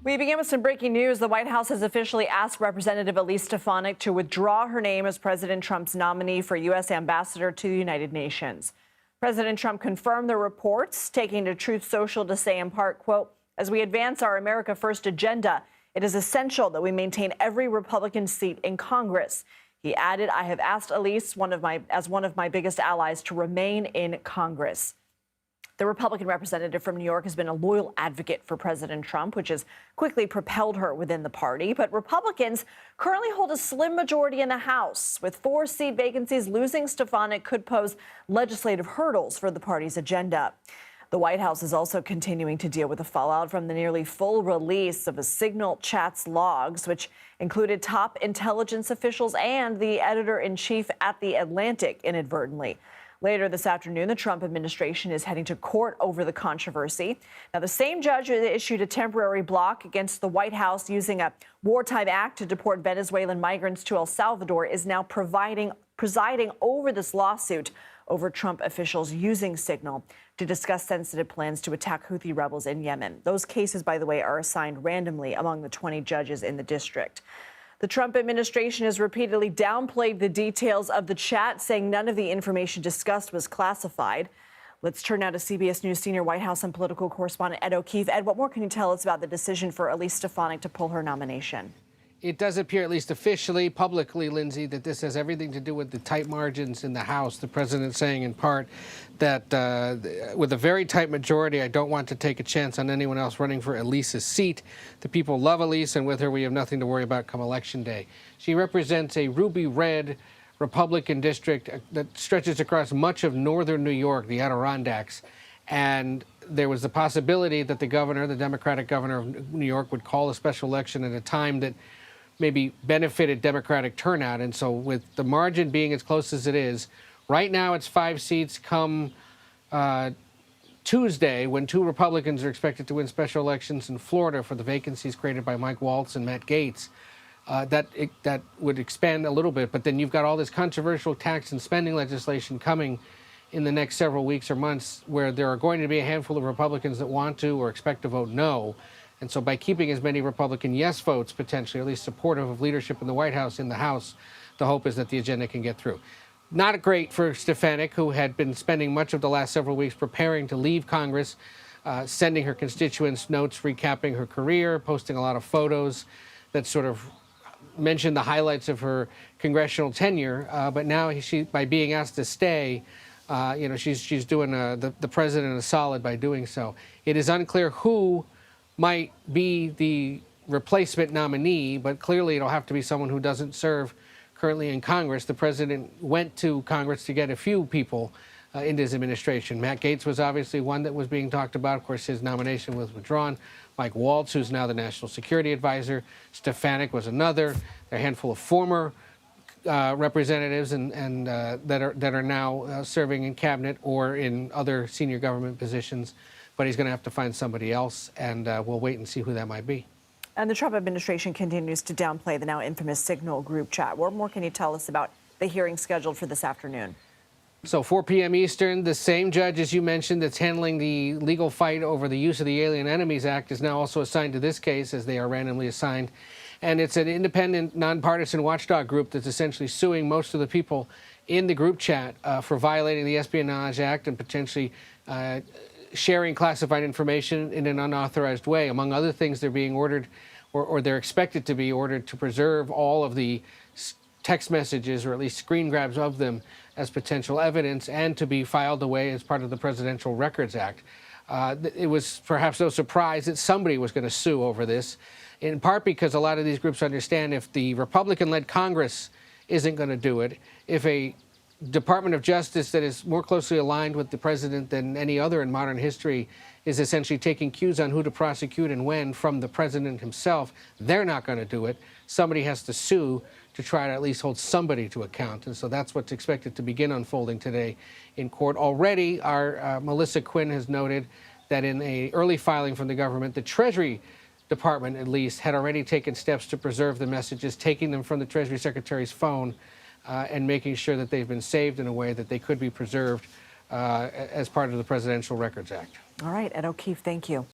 We begin with some breaking news. The White House has officially asked Representative Elise Stefanik to withdraw her name as President Trump's nominee for U.S. Ambassador to the United Nations. President Trump confirmed the reports, taking to Truth Social to say in part, quote, "As we advance our America First agenda, it is essential that we maintain every Republican seat in Congress." He added, "I have asked Elise, as one of my biggest allies, to remain in Congress." The Republican representative from New York has been a loyal advocate for President Trump, which has quickly propelled her within the party. But Republicans currently hold a slim majority in the House. With 4 seat vacancies, losing Stefanik could pose legislative hurdles for the party's agenda. The White House is also continuing to deal with the fallout from the nearly full release of a Signal chats logs, which included top intelligence officials and the editor-in-chief at The Atlantic inadvertently. Later this afternoon, the Trump administration is heading to court over the controversy. Now, the same judge who issued a temporary block against the White House using a wartime act to deport Venezuelan migrants to El Salvador is now presiding over this lawsuit over Trump officials using Signal to discuss sensitive plans to attack Houthi rebels in Yemen. Those cases, by the way, are assigned randomly among the 20 judges in the district. The Trump administration has repeatedly downplayed the details of the chat, saying none of the information discussed was classified. Let's turn now to CBS News senior White House and political correspondent Ed O'Keefe. Ed, what more can you tell us about the decision for Elise Stefanik to pull her nomination? It does appear, at least officially, publicly, Lindsay, that this has everything to do with the tight margins in the House. The president saying in part that with a very tight majority, I don't want to take a chance on anyone else running for Elise's seat. The people love Elise, and with her, we have nothing to worry about come Election Day. She represents a ruby red Republican district that stretches across much of northern New York, the Adirondacks. And there was the possibility that the governor, the Democratic governor of New York, would call a special election at a time that maybe benefited Democratic turnout. And so with the margin being as close as it is, right now it's 5 seats. Come Tuesday, when 2 Republicans are expected to win special elections in Florida for the vacancies created by Mike Waltz and Matt Gaetz, that would expand a little bit. But then you've got all this controversial tax and spending legislation coming in the next several weeks or months, where there are going to be a handful of Republicans that want to or expect to vote no. And so by keeping as many Republican yes votes, potentially, at least supportive of leadership in the White House, in the House, the hope is that the agenda can get through. Not great for Stefanik, who had been spending much of the last several weeks preparing to leave Congress, sending her constituents notes recapping her career, posting a lot of photos that sort of mentioned the highlights of her congressional tenure. But now, by being asked to stay, she's doing the president a solid by doing so. It is unclear who might be the replacement nominee, but clearly it'll have to be someone who doesn't serve currently in Congress. The president went to Congress to get a few people into his administration. Matt Gaetz was obviously one that was being talked about. Of course, his nomination was withdrawn. Mike Waltz, who's now the national security advisor. Stefanik was another. There are a handful of former representatives and that are now serving in cabinet or in other senior government positions. But he's going to have to find somebody else, and we'll wait and see who that might be. And the Trump administration continues to downplay the now infamous Signal group chat. What more can you tell us about the hearing scheduled for this afternoon? So 4 p.m. Eastern, the same judge, as you mentioned, that's handling the legal fight over the use of the Alien Enemies Act is now also assigned to this case, as they are randomly assigned. And it's an independent, nonpartisan watchdog group that's essentially suing most of the people in the group chat for violating the Espionage Act and potentially sharing classified information in an unauthorized way. Among other things, they're being ordered, or they're expected to be ordered, to preserve all of the text messages, or at least screen grabs of them, as potential evidence, and to be filed away as part of the Presidential Records Act. It was perhaps no surprise that somebody was going to sue over this, in part because a lot of these groups understand if the Republican-led Congress isn't going to do it, if a Department of Justice that is more closely aligned with the president than any other in modern history is essentially taking cues on who to prosecute and when from the president himself, they're not going to do it. Somebody has to sue to try to at least hold somebody to account. And so that's what's expected to begin unfolding today in court. Already, our Melissa Quinn has noted that in an early filing from the government, the Treasury Department, at least, had already taken steps to preserve the messages, taking them from the Treasury Secretary's phone and making sure that they've been saved in a way that they could be preserved as part of the Presidential Records Act. All right, Ed O'Keefe, thank you.